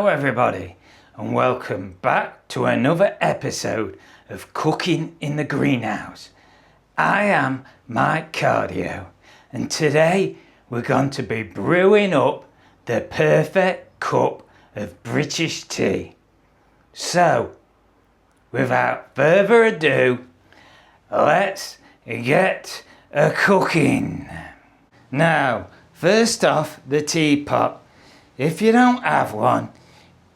Hello everybody and welcome back to another episode of Cooking in the Greenhouse. I am Mike Cardio and today we're going to be brewing up the perfect cup of British tea. So without further ado, let's get a cooking. Now first off, the teapot. If you don't have one,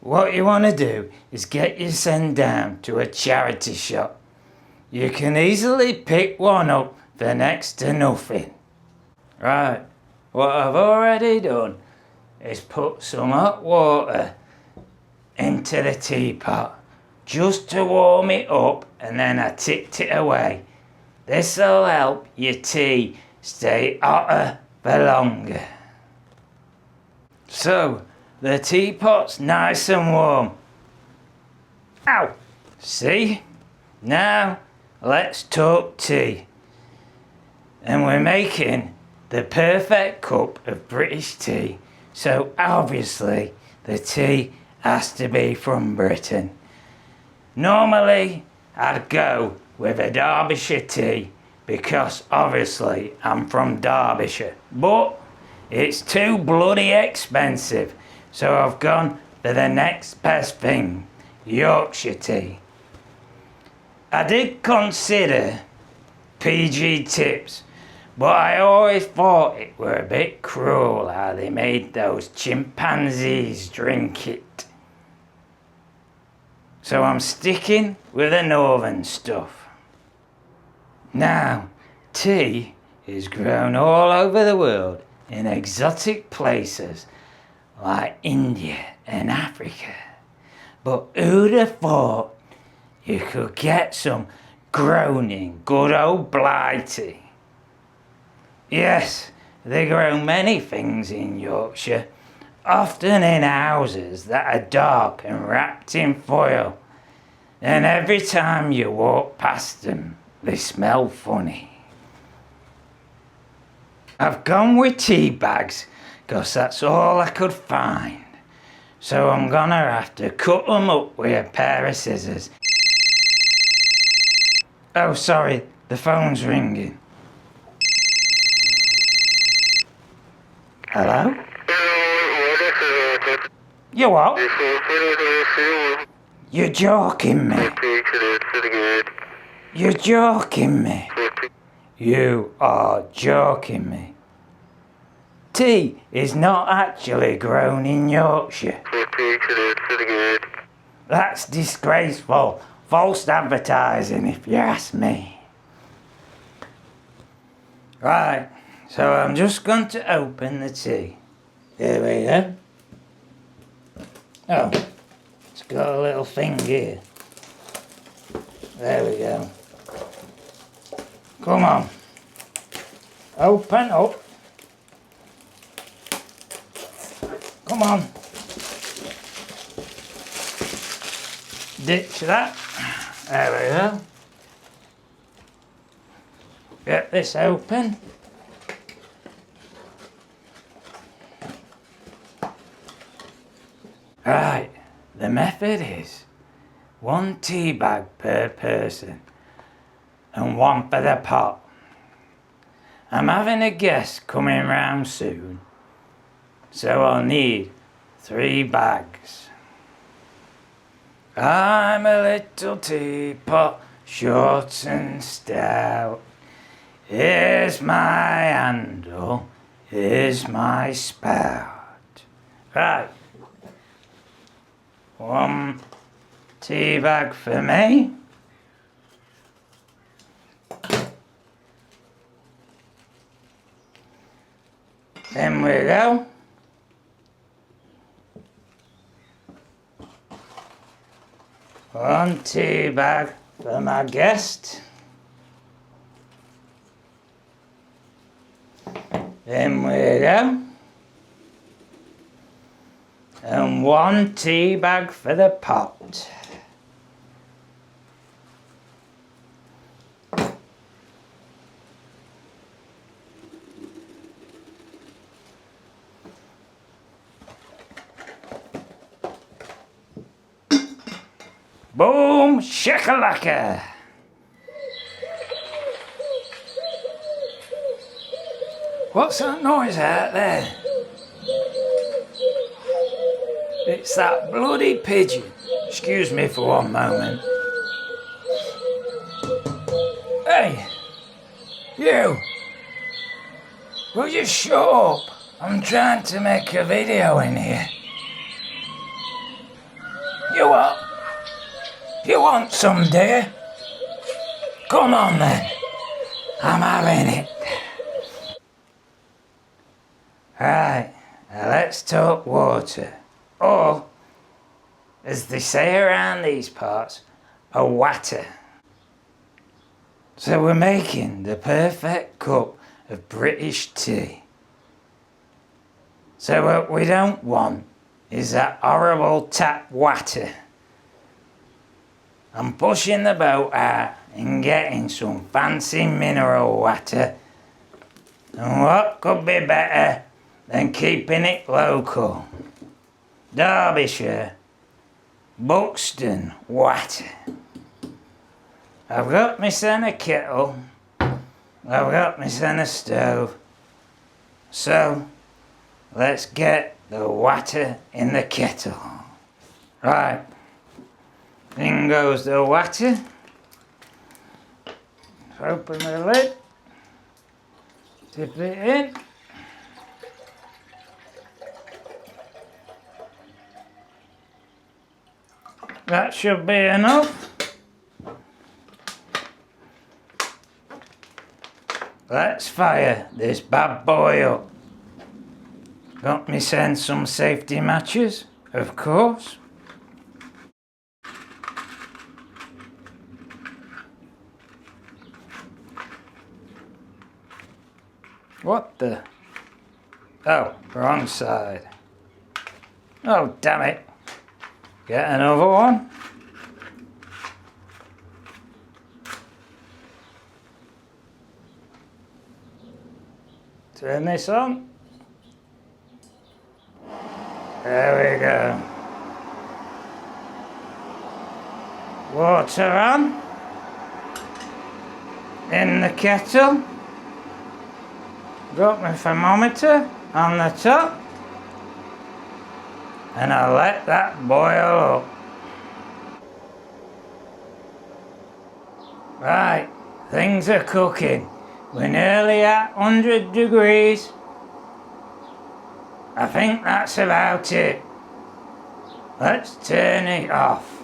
what you want to do is get yourself down to a charity shop. You can easily pick one up for next to nothing. Right, what I've already done is put some hot water into the teapot just to warm it up, and then I tipped it away. This'll help your tea stay hotter for longer. So, the teapot's nice and warm. Ow! See? Now, let's talk tea. And we're making the perfect cup of British tea. So obviously, the tea has to be from Britain. Normally, I'd go with a Derbyshire tea because obviously I'm from Derbyshire. But it's too bloody expensive, so I've gone for the next best thing, Yorkshire tea. I did consider PG Tips, but I always thought it were a bit cruel how they made those chimpanzees drink it. So I'm sticking with the northern stuff. Now, tea is grown all over the world in exotic places like India and Africa. But who'd have thought you could get some grown in good old Blighty? Yes, they grow many things in Yorkshire, often in houses that are dark and wrapped in foil. And every time you walk past them, they smell funny. I've gone with tea bags because that's all I could find. So I'm gonna have to cut them up with a pair of scissors. Oh, sorry, the phone's ringing. Hello? You what? You're joking me. You're joking me. You are joking me. Tea is not actually grown in Yorkshire. That's disgraceful. False advertising, if you ask me. Right, so I'm just going to open the tea. Here we go. Oh, it's got a little thing here. There we go. Come on. Open up. Come on. Ditch that. There we go. Get this open. Right, the method is 1 tea bag per person and 1 for the pot. I'm having a guest coming round soon, so I'll need 3 bags. I'm a little teapot, short and stout. Here's my handle, here's my spout. Right, 1 tea bag for me. Then we go. One tea bag for my guest. Then we go. And 1 tea bag for the pot. Boom shakalaka. What's that noise out there? It's that bloody pigeon. Excuse me for one moment. Hey, you! Will you shut up? I'm trying to make a video in here. You what? You want some, dear? Come on then. I'm having it. Right, now let's talk water. Or, as they say around these parts, a water. So we're making the perfect cup of British tea. So what we don't want is that horrible tap water. I'm pushing the boat out and getting some fancy mineral water. And what could be better than keeping it local? Derbyshire, Buxton Water. I've got my centre kettle, I've got my centre stove, so let's get the water in the kettle. Right, in goes the water. Open the lid, dip it in. That should be enough. Let's fire this bad boy up. Got me send some safety matches, of course. What the? Oh, wrong side. Oh, damn it. Get another one. Turn this on. There we go. Water on. In the kettle. Got my thermometer on the top. And I'll let that boil up. Right, things are cooking. We're nearly at 100 degrees. I think that's about it. Let's turn it off.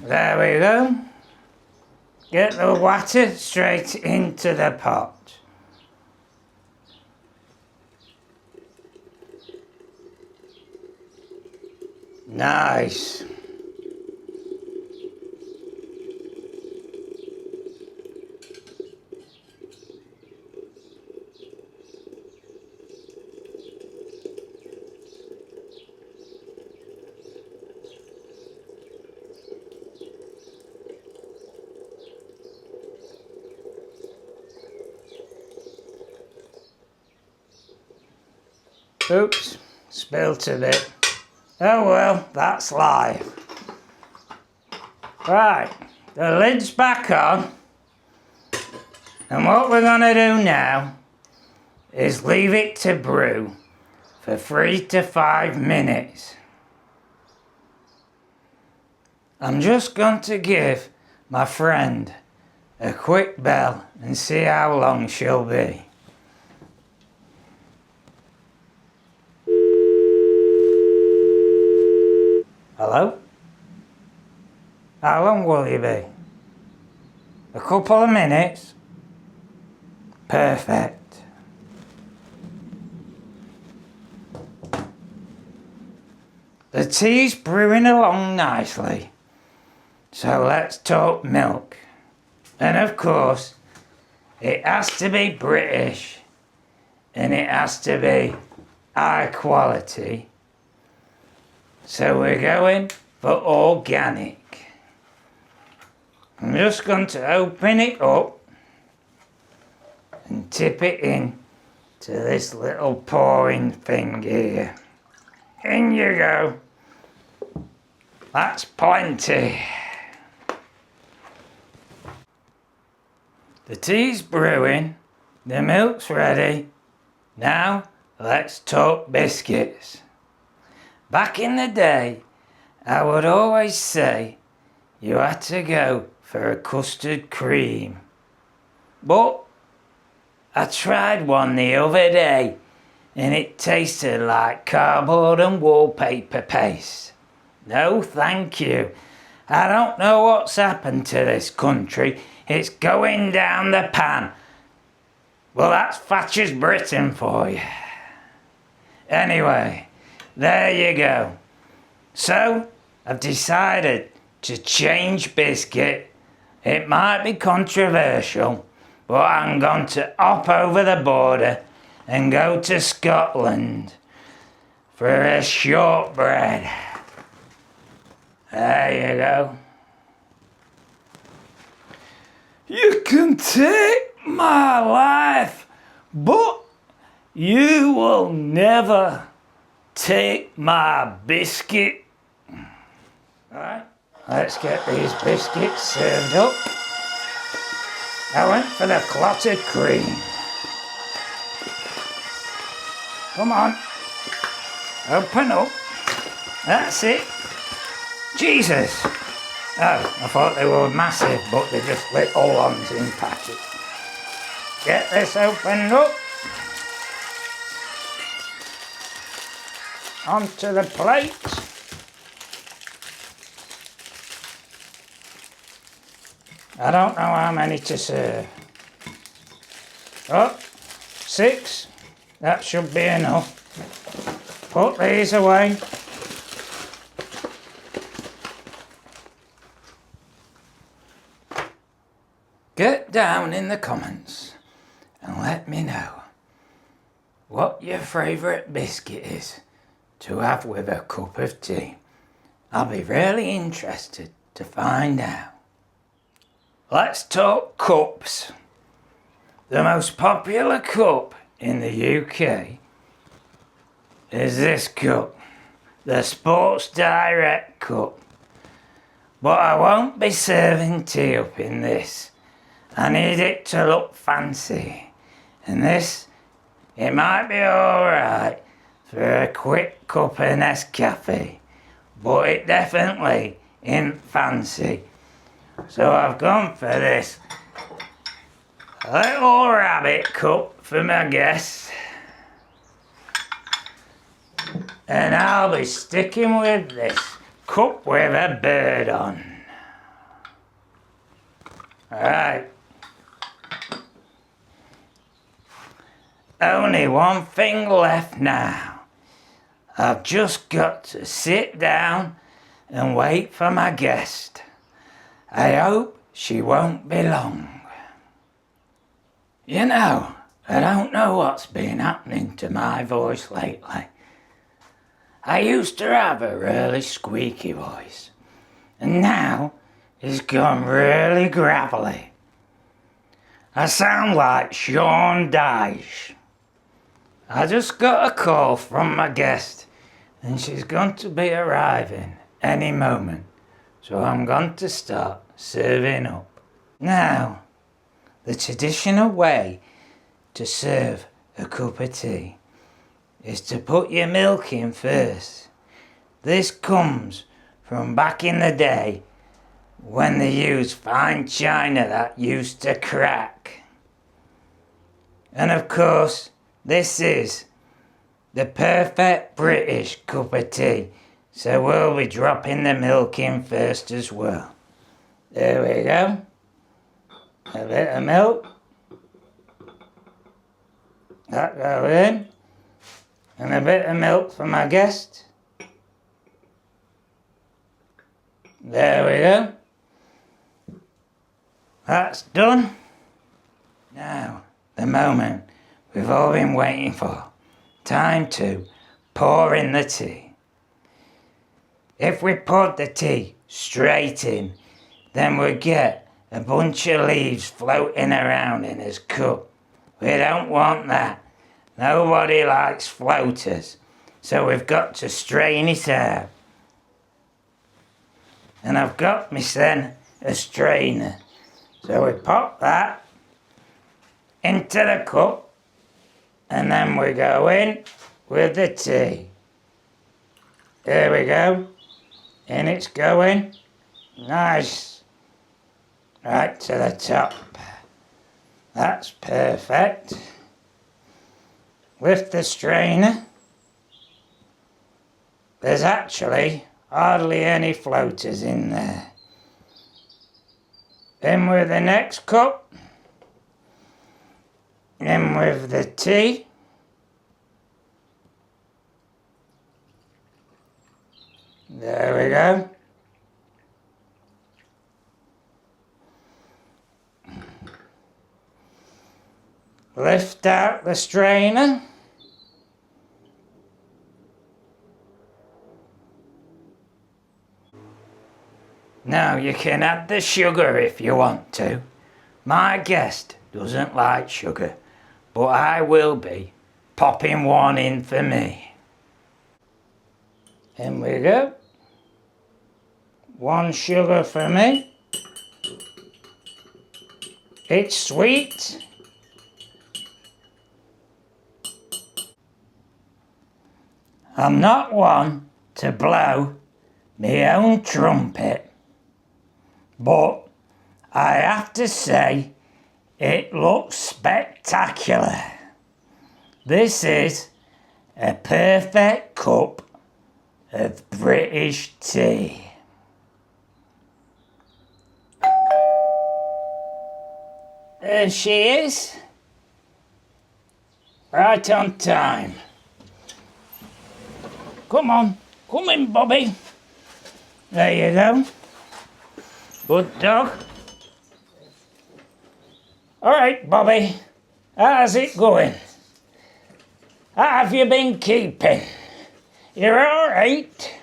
There we go. Get the water straight into the pot. Nice. Oops, spilt a bit. Oh well, that's life. Right, the lid's back on. And what we're gonna do now is leave it to brew for 3 to 5 minutes. I'm just going to give my friend a quick bell and see how long she'll be. Hello? How long will you be? A couple of minutes? Perfect. The tea's brewing along nicely. So let's talk milk. And of course, it has to be British. And it has to be high quality. So we're going for organic. I'm just going to open it up and tip it in to this little pouring thing here. In you go. That's plenty. The tea's brewing, the milk's ready. Now let's talk biscuits. Back in the day, I would always say you had to go for a custard cream. But I tried one the other day and it tasted like cardboard and wallpaper paste. No thank you. I don't know what's happened to this country. It's going down the pan. Well, that's Thatcher's Britain for you. Anyway, there you go. So, I've decided to change biscuit. It might be controversial, but I'm going to hop over the border and go to Scotland for a shortbread. There you go. You can take my life, but you will never take my biscuit. Alright, let's get these biscuits served up. I went for the clotted cream. Come on, open up. That's it. Jesus! Oh, I thought they were massive, but they're just little ones in packets. Get this opened up. Onto the plate. I don't know how many to serve. Oh, 6. That should be enough. Put these away. Get down in the comments and let me know what your favourite biscuit is to have with a cup of tea. I'll be really interested to find out. Let's talk cups. The most popular cup in the UK is this cup, the Sports Direct cup. But I won't be serving tea up in this. I need it to look fancy. And this, it might be alright for a quick cup of Nescafe, but it definitely ain't fancy. So I've gone for this little rabbit cup for my guests. And I'll be sticking with this cup with a bird on. Alright. Only one thing left now. I've just got to sit down and wait for my guest. I hope she won't be long. You know, I don't know what's been happening to my voice lately. I used to have a really squeaky voice, and now it's gone really gravelly. I sound like Sean Dyche. I just got a call from my guest, and she's going to be arriving any moment, so I'm going to start serving up. Now, the traditional way to serve a cup of tea is to put your milk in first. This comes from back in the day when they used fine china that used to crack. And of course, this is the perfect British cup of tea, so we'll be dropping the milk in first as well. There we go. A bit of milk. That goes in. And a bit of milk for my guest. There we go. That's done. Now, the moment we've all been waiting for. Time to pour in the tea. If we poured the tea straight in, then we'd get a bunch of leaves floating around in his cup. We don't want that. Nobody likes floaters, so we've got to strain it out. And I've got myself a strainer. So we pop that into the cup and then we go in with the tea. There we go. And it's going nice right to the top. That's perfect. With the strainer, there's actually hardly any floaters in there. In with the next cup. In with the tea. There we go. Lift out the strainer. Now you can add the sugar if you want to. My guest doesn't like sugar, but I will be popping one in for me. In we go. 1 sugar for me. It's sweet. I'm not one to blow my own trumpet, but I have to say it looks spectacular. This is a perfect cup of British tea. There she is, right on time. Come on, come in, Bobby. There you go. Good dog. All right, Bobby, how's it going? How have you been keeping? You're all right?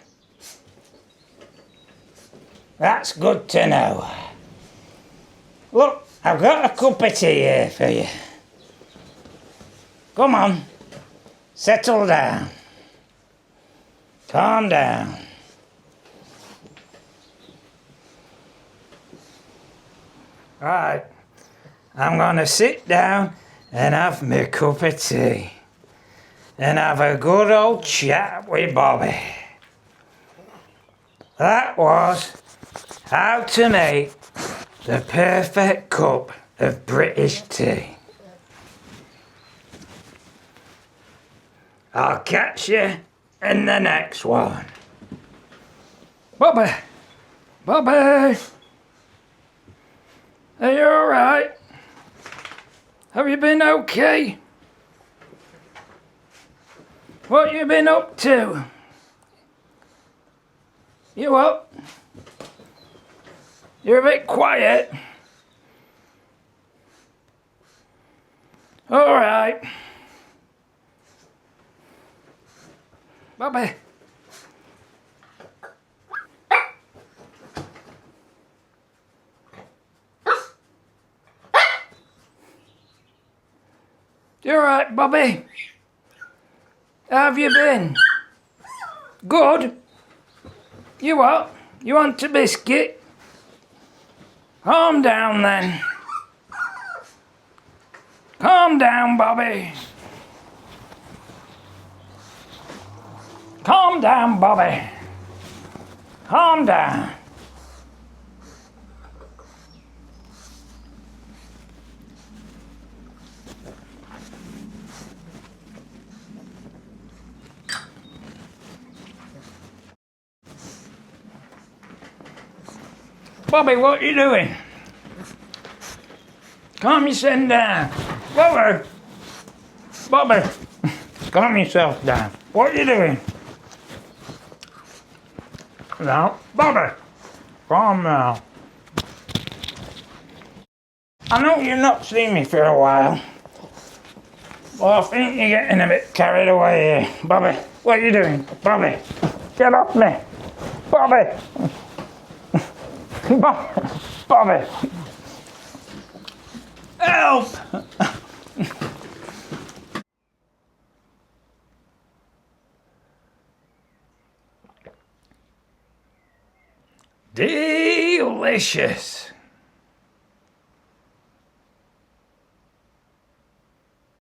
That's good to know. Look, I've got a cup of tea here for you. Come on, settle down. Calm down. Right, I'm gonna sit down and have my cup of tea and have a good old chat with Bobby. That was how to make the perfect cup of British tea. I'll catch you in the next one. Bobby! Bobby! Are you alright? Have you been okay? What you been up to? You up? You're a bit quiet. Alright. Bobby. You alright, Bobby? How have you been? Good? You what? You want a biscuit? Calm down then. Calm down, Bobby. Calm down, Bobby. Calm down. Bobby, what are you doing? Calm yourself down. Bobby! Bobby! Calm yourself down. What are you doing? Now, Bobby! Calm now. I know you've not seen me for a while, but I think you're getting a bit carried away here. Bobby, what are you doing? Bobby! Get off me! Bobby! Bobby! Help! Delicious.